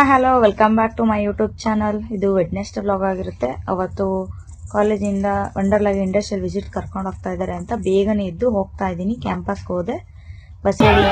Hello welcome back to my YouTube channel. ಇದು Wednesday vlog ಆಗಿರುತ್ತೆ. ಅವತ್ತು ಕಾಲೇಜಿಂದ ವಂಡರ್ಲಾಗೆ ಇಂಡಸ್ಟ್ರಿಯಲ್ ವಿಸಿಟ್ ಕರ್ಕೊಂಡು ಹೋಗ್ತಾ ಇದ್ದಾರೆ ಅಂತ ಬೇಗನೆ ಎದ್ದು ಹೋಗ್ತಾ ಇದ್ದೀನಿ. ಕ್ಯಾಂಪಸ್ಗೆ ಹೋದೆ, ಬಸ್ ನೋಡಿ.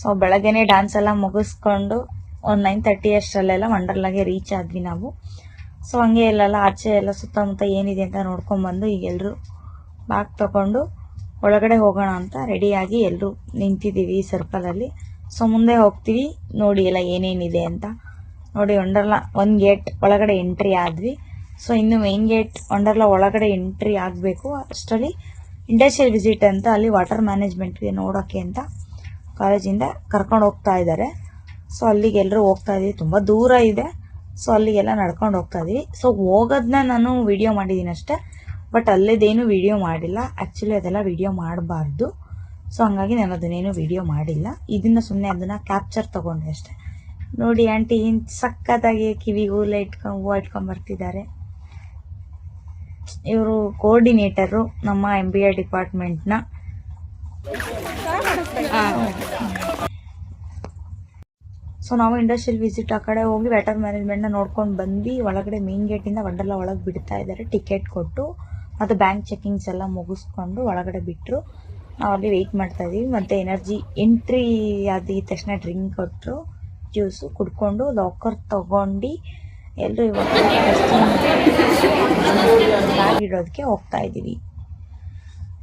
ಸೊ ಬೆಳಗ್ಗೆನೆ ಡ್ಯಾನ್ಸ್ ಎಲ್ಲ ಮುಗಿಸ್ಕೊಂಡು ಒಂದು 9:30 ಅಷ್ಟರಲ್ಲೆಲ್ಲ ವಂಡರ್ಲಾಗೆ ರೀಚ್ ಆದ್ವಿ ನಾವು. ಸೊ ಹಂಗೆ ಎಲ್ಲೆಲ್ಲ ಆಚೆ ಎಲ್ಲ ಸುತ್ತಮುತ್ತ ಏನಿದೆ ಅಂತ ನೋಡ್ಕೊಂಡ್ಬಂದು ಈಗ ಎಲ್ಲರೂ ಬ್ಯಾಗ್ ತಗೊಂಡು ಒಳಗಡೆ ಹೋಗೋಣ ಅಂತ ರೆಡಿಯಾಗಿ ಎಲ್ಲರೂ ನಿಂತಿದ್ದೀವಿ ಸರ್ಕಲಲ್ಲಿ. ಸೊ ಮುಂದೆ ಹೋಗ್ತೀವಿ, ನೋಡಿ ಎಲ್ಲ ಏನೇನಿದೆ ಅಂತ. ನೋಡಿ ವಂಡರ್ಲಾ ಒಂದು ಗೇಟ್ ಒಳಗಡೆ ಎಂಟ್ರಿ ಆದ್ವಿ. ಸೊ ಇನ್ನು ಮೇನ್ ಗೇಟ್ ವಂಡರ್ಲಾ ಒಳಗಡೆ ಎಂಟ್ರಿ ಆಗಬೇಕು. ಅಷ್ಟರಲ್ಲಿ ಇಂಡಸ್ಟ್ರಿಯಲ್ ವಿಸಿಟ್ ಅಂತ ಅಲ್ಲಿ ವಾಟರ್ ಮ್ಯಾನೇಜ್ಮೆಂಟ್ಗೆ ನೋಡೋಕ್ಕೆ ಅಂತ ಕಾಲೇಜಿಂದ ಕರ್ಕೊಂಡು ಹೋಗ್ತಾ ಇದ್ದಾರೆ. ಸೊ ಅಲ್ಲಿಗೆ ಎಲ್ಲರೂ ಹೋಗ್ತಾ ಇದೀವಿ, ತುಂಬ ದೂರ ಇದೆ. ಸೊ ಅಲ್ಲಿಗೆಲ್ಲ ನಡ್ಕೊಂಡು ಹೋಗ್ತಾ ಇದೀವಿ. ಸೊ ಹೋಗೋದನ್ನ ನಾನು ವಿಡಿಯೋ ಮಾಡಿದ್ದೀನಿ ಅಷ್ಟೇ, ಬಟ್ ಅಲ್ಲಿದ್ದೇನು ವಿಡಿಯೋ ಮಾಡಿಲ್ಲ. ಆ್ಯಕ್ಚುಲಿ ಅದೆಲ್ಲ ವಿಡಿಯೋ ಮಾಡಬಾರ್ದು. ಸೊ ಹಂಗಾಗಿ ನಾನು ಅದನ್ನೇನು ವಿಡಿಯೋ ಮಾಡಿಲ್ಲ. ಇದನ್ನ ಸುಮ್ಮನೆ ಅದನ್ನು ಕ್ಯಾಪ್ಚರ್ ತೊಗೊಂಡೆ ಅಷ್ಟೆ. ನೋಡಿ ಆಂಟಿ ಸಖತ್ತಾಗಿ ಕಿವಿಗೂ ಹೂವು ಇಟ್ಕೊಂಡ್ಬರ್ತಿದ್ದಾರೆ. ಇವರು ಕೋಆರ್ಡಿನೇಟರು ನಮ್ಮ MBA ಡಿಪಾರ್ಟ್ಮೆಂಟ್ನ. ಸೊ ನಾವು ಇಂಡಸ್ಟ್ರಿಯಲ್ ವಿಸಿಟ್ ಆ ಕಡೆ ಹೋಗಿ ವಾಟರ್ ಮ್ಯಾನೇಜ್ಮೆಂಟ್ನ ನೋಡ್ಕೊಂಡು ಬಂದ್ವಿ. ಒಳಗಡೆ ಮೇನ್ ಗೇಟಿಂದ ವಂಡರ್ಲಾ ಒಳಗೆ ಬಿಡ್ತಾ ಇದ್ದಾರೆ ಟಿಕೆಟ್ ಕೊಟ್ಟು. ಮತ್ತು ಬ್ಯಾಂಕ್ ಚೆಕಿಂಗ್ಸ್ ಎಲ್ಲ ಮುಗಿಸ್ಕೊಂಡು ಒಳಗಡೆ ಬಿಟ್ಟರು. ನಾವು ಅಲ್ಲಿ ವೆಯ್ಟ್ ಮಾಡ್ತಾ ಇದೀವಿ. ಮತ್ತು ಎನರ್ಜಿ ಎಂಟ್ರಿ ಆದ ತಕ್ಷಣ ಡ್ರಿಂಕ್ ಕೊಟ್ಟರು, ಜ್ಯೂಸು ಕುಡ್ಕೊಂಡು ಲಾಕರ್ ತಗೊಂಡು ಎಲ್ಲರೂ ಇವಾಗ ಬ್ಯಾಗ್ ಇಡೋದಕ್ಕೆ ಹೋಗ್ತಾ ಇದ್ದೀವಿ.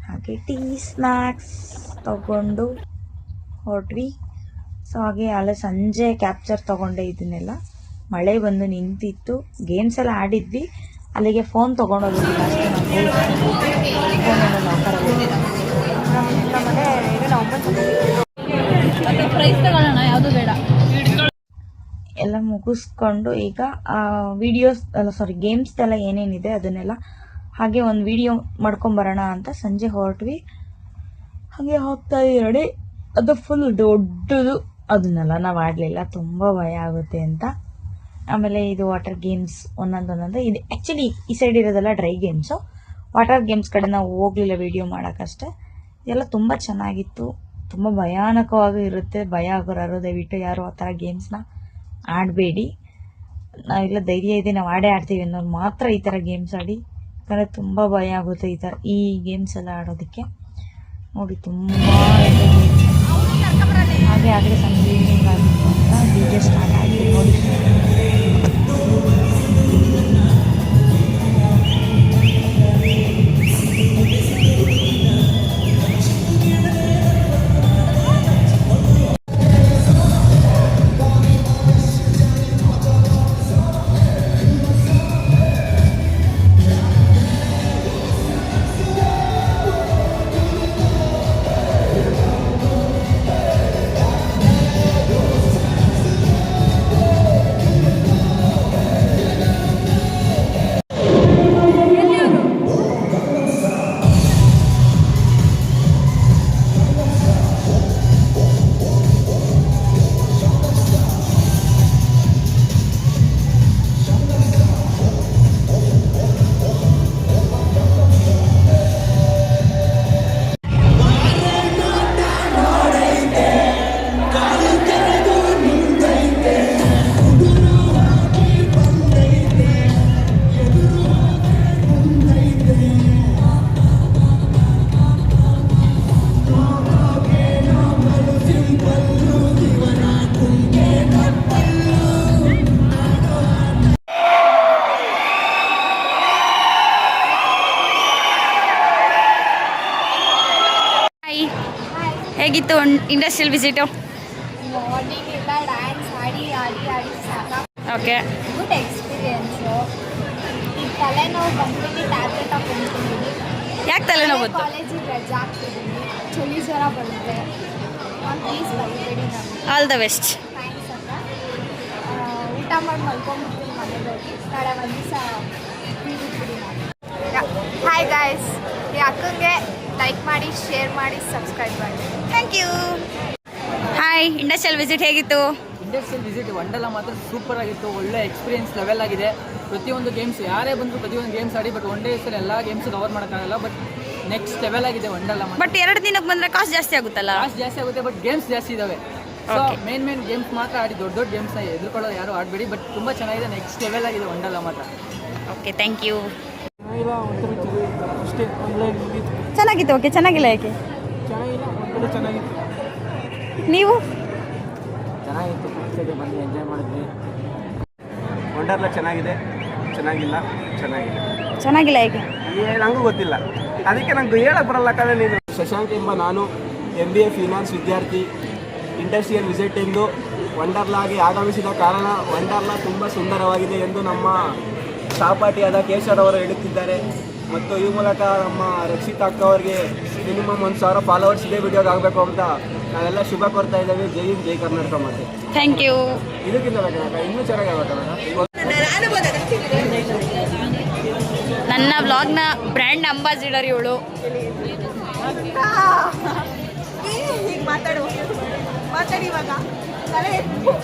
ಹಾಗೆ ಟೀ ಸ್ನ್ಯಾಕ್ಸ್ ತಗೊಂಡು ಹೊರಟ್ವಿ. ಸೊ ಹಾಗೆ ಅಲ್ಲೇ ಸಂಜೆ ಕ್ಯಾಪ್ಚರ್ ತಗೊಂಡೆ ಇದನ್ನೆಲ್ಲ. ಮಳೆ ಬಂದು ನಿಂತಿತ್ತು, ಗೇಮ್ಸ್ ಎಲ್ಲ ಆಡಿದ್ವಿ. ಅಲ್ಲಿಗೆ ಫೋನ್ ತೊಗೊಂಡೋಗಿದ್ವಿ ಎಲ್ಲ ಮುಗಿಸ್ಕೊಂಡು ಈಗ ವಿಡಿಯೋಸ್ ಗೇಮ್ಸ್ ಎಲ್ಲ ಏನೇನಿದೆ ಅದನ್ನೆಲ್ಲ ಹಾಗೆ ಒಂದು ವಿಡಿಯೋ ಮಾಡ್ಕೊಂಬರೋಣ ಅಂತ ಸಂಜೆ ಹೊರಟ್ವಿ. ಹಾಗೆ ಹೋಗ್ತಾ ಇದ್ದೀವಿ. ಅದು ಫುಲ್ ದೊಡ್ಡದು, ಅದನ್ನೆಲ್ಲ ನಾವು ಆಡಲಿಲ್ಲ, ತುಂಬ ಭಯ ಆಗುತ್ತೆ ಅಂತ. ಆಮೇಲೆ ಇದು ವಾಟರ್ ಗೇಮ್ಸ್ ಒಂದೊಂದು ಇದು ಆ್ಯಕ್ಚುಲಿ ಈ ಸೈಡ್ ಇರೋದೆಲ್ಲ ಡ್ರೈ ಗೇಮ್ಸು. ವಾಟರ್ ಗೇಮ್ಸ್ ಕಡೆ ನಾವು ಹೋಗಲಿಲ್ಲ ವಿಡಿಯೋ ಮಾಡೋಕ್ಕಷ್ಟೇ. ಇದೆಲ್ಲ ತುಂಬ ಚೆನ್ನಾಗಿತ್ತು, ತುಂಬ ಭಯಾನಕವಾಗಿ ಇರುತ್ತೆ. ಭಯ ಆಗೋರು ದಯವಿಟ್ಟು ಯಾರು ಆ ಥರ ಗೇಮ್ಸ್ನ ಆಡಬೇಡಿ. ನಾವೆಲ್ಲ ಧೈರ್ಯ ಇದೆ, ನಾವು ಆಡ್ತೀವಿ ಅನ್ನೋರು ಮಾತ್ರ ಈ ಥರ ಗೇಮ್ಸ್ ಆಡಿ. ಯಾಕಂದರೆ ತುಂಬ ಭಯ ಆಗುತ್ತೆ ಈ ಗೇಮ್ಸ್ ಎಲ್ಲ ಆಡೋದಕ್ಕೆ. ನೋಡಿ ತುಂಬ ಹಾಗೆ ಆಗಲೇ ಸಂಜೆ ಈವ್ನಿಂಗ್ ಆಗಿತ್ತು ಅಂತ DJ ಸ್ಟಾರ್ಟ್ ಆಗಿ ನೋಡಿ. ಹೇಗಿತ್ತು ಇಂಡಸ್ಟ್ರಿಯಲ್ ವಿಸಿಟು? ಮಾರ್ನಿಂಗ್ ಎಲ್ಲ ಡ್ಯಾನ್ಸ್ ಆಡಿ ಆಡಿ ಆಡಿ ಸಾಕ. Okay, good experience. ಈ ತಲೆನೋವು ಬಂದ್ಬಿಟ್ಟು ಟ್ಯಾಬ್ಲೆಟ್ ಹಾಕೊಂಡಿದ್ದೀನಿ. ಯಾಕೆ ತಲೆನೋವು ಬಂತು? ಕಾಲೇಜಿಗೆ ರಜೆ ಆಗ್ತಿದ್ದೀನಿ, ಚಳಿ ಜ್ವರ ಬರುತ್ತೆ. ಪ್ಲೀಸ್ ಬರಬೇಡಿ ನಮಗೆ. All the best. ಥ್ಯಾಂಕ್ಸ್ ಅಂತ ಊಟ ಮಾಡಿ ಮಲ್ಕೊಂಡ್ಬಿಡ್ತೀನಿ ಮನೆಯಲ್ಲಿ. ನಾಳೆ ಒಂದು ದಿವಸ ಬಿಟ್ಬಿಡಿ ನಾನು. ಹಾಯ್ ಗಾಯ್ಸ್, ಈ ಅಕ್ಕಂಗೆ ಲೈಕ್ ಮಾಡಿ, ಶೇರ್ ಮಾಡಿ, ಸಬ್ಸ್ಕ್ರೈಬ್ ಮಾಡಿ. Thank you. Hi, industrial visit ಹೇಗಿತ್ತು? ಇಂಡಸ್ಟ್ರಿಯಲ್ ವಿಸಿಟ್ ವಂಡರ್ಲ ಮಾತ್ರ ಸೂಪರ್ ಆಗಿತ್ತು. ಒಳ್ಳೆ ಎಕ್ಸ್ಪೀರಿಯನ್ಸ್ ಲೆವೆಲ್ ಆಗಿದೆ. ಪ್ರತಿಯೊಂದು ಗೇಮ್ಸ್ ಯಾರೇ ಬಂದರೂ ಪ್ರತಿಯೊಂದು ಗೇಮ್ಸ್ ಆಡಿ, ಬಟ್ ಒನ್ ಡೇಸಲ್ಲಿ ಎಲ್ಲ ಗೇಮ್ಸ್ ಕವರ್ ಮಾಡೋಕ್ಕಾಗಲ್ಲ. ಬಟ್ ನೆಕ್ಸ್ಟ್ ಲೆವೆಲ್ ಆಗಿದೆ ವಂಡರ್ಲ. ಬಟ್ 2 ದಿನಕ್ಕೆ ಬಂದರೆ ಕಾಸ್ಟ್ ಜಾಸ್ತಿ ಆಗುತ್ತಲ್ಲ? ಕಾಸ್ಟ್ ಜಾಸ್ತಿ ಆಗುತ್ತೆ, ಬಟ್ ಗೇಮ್ಸ್ ಜಾಸ್ತಿ ಇದ್ದಾವೆ. ಸೊ ಮೇನ್ ಗೇಮ್ಸ್ ಮಾತ್ರ ಆಡಿ, ದೊಡ್ಡ ದೊಡ್ಡ ಗೇಮ್ಸ್ನ ಎದುರ್ಕೊಳ್ಳೋದು ಯಾರು ಆಡಬೇಡಿ. ಬಟ್ ತುಂಬ ಚೆನ್ನಾಗಿದೆ, ನೆಕ್ಸ್ಟ್ ಲೆವೆಲ್ ಆಗಿದೆ ವಂಡರ್ಲ ಮಾತ್ರ. Okay, thank you. ಅಷ್ಟೇ, ಚೆನ್ನಾಗಿತ್ತು. ಓಕೆ, ಚೆನ್ನಾಗಿಲ್ಲ ಯಾಕೆ? ಚೆನ್ನಾಗಿತ್ತು. ನೀವು? ಚೆನ್ನಾಗಿತ್ತು, ಬಂದು ಎಂಜಾಯ್ ಮಾಡಿದ್ವಿ. ವಂಡರ್ಲ ಚೆನ್ನಾಗಿದೆ, ಚೆನ್ನಾಗಿಲ್ಲ, ಚೆನ್ನಾಗಿದೆ. ಚೆನ್ನಾಗಿಲ್ಲ ಯಾಕೆ? ನನಗೂ ಗೊತ್ತಿಲ್ಲ, ಅದಕ್ಕೆ ನಂಗೆ ಹೇಳಕ್ಕೆ ಬರಲ್ಲ ಕಣೆ ನೀನು. ಶಶಾಂಕ್ ಎಂಬ ನಾನು MBA ಫಿನಾನ್ಸ್ ವಿದ್ಯಾರ್ಥಿ. ಇಂಡಸ್ಟ್ರಿಯಲ್ ವಿಸಿಟ್ ಎಂದು ವಂಡರ್ಲಾಗೆ ಆಗಮಿಸಿದ ಕಾರಣ ವಂಡರ್ಲಾ ತುಂಬ ಸುಂದರವಾಗಿದೆ ಎಂದು ನಮ್ಮ ಸಹಪಾಠಿಯಾದ ಕೇಶವ್ ಅವರು ಹೇಳುತ್ತಿದ್ದಾರೆ. ಮತ್ತು ಈ ಮೂಲಕ ನಮ್ಮ ರಕ್ಷಿತಾ ಅಕ್ಕ ಅವರಿಗೆ ಮಿನಿಮಮ್ 1,000 ಫಾಲೋವರ್ಸ್ ಇದೇ ವಿಡಿಯೋಗೆ ಆಗಬೇಕು ಅಂತ ನಾವೆಲ್ಲ ಶುಭ ಕೋರ್ತಾ ಇದ್ದೇವೆ. ಜೈ ಹಿಂದ್, ಜೈ ಕರ್ನಾಟಕ. ಮತ್ತೆ ಥ್ಯಾಂಕ್ ಯು. ಇದಕ್ಕಿಂತ ಬೇಕಲ್ಲ, ಇನ್ನೂ ಚೆನ್ನಾಗಿ ಆಗ್ಬೇಕಲ್ಲ. ನನ್ನ ವ್ಲಾಗ್ನ ಬ್ರ್ಯಾಂಡ್ ಅಂಬಾಸಿಡರ್ ಇವಳು.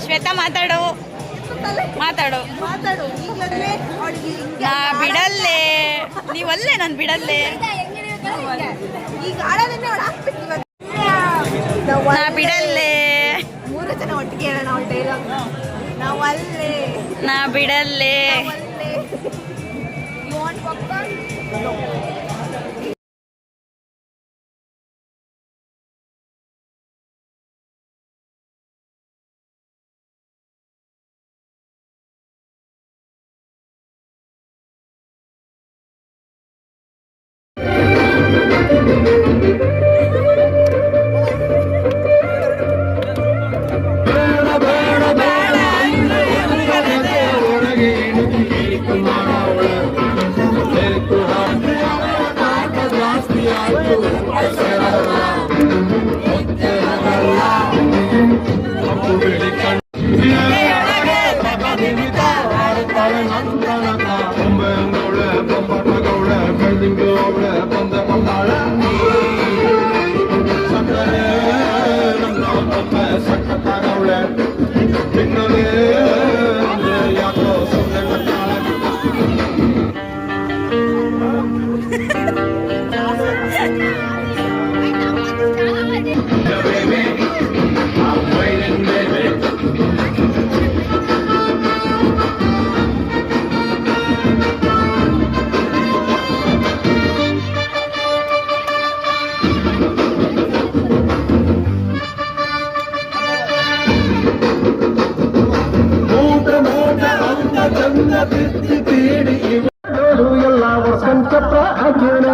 ಶ್ವೇತಾ, ಮಾತಾಡು. ನಾ ಬಿಡಲ್ಲೇ, ನೀವಲ್ಲೇ, ನಾನು ಬಿಡಲ್ಲೇ. ನಾ ಬಿಡಲ್ಲೇ, 3 ಜನ ಒಟ್ಟಿಗೆ ಹೇಳೋಣ ಅವ್ಳ ಡೈಲಾಗ್. ನಾವಲ್ಲೇ, ನಾ ಬಿಡಲ್ಲೇ. You want popcorn? No. ಎಲ್ಲ ವರ್ಷ ಚಪ್ರ ಹಾಕಿಣ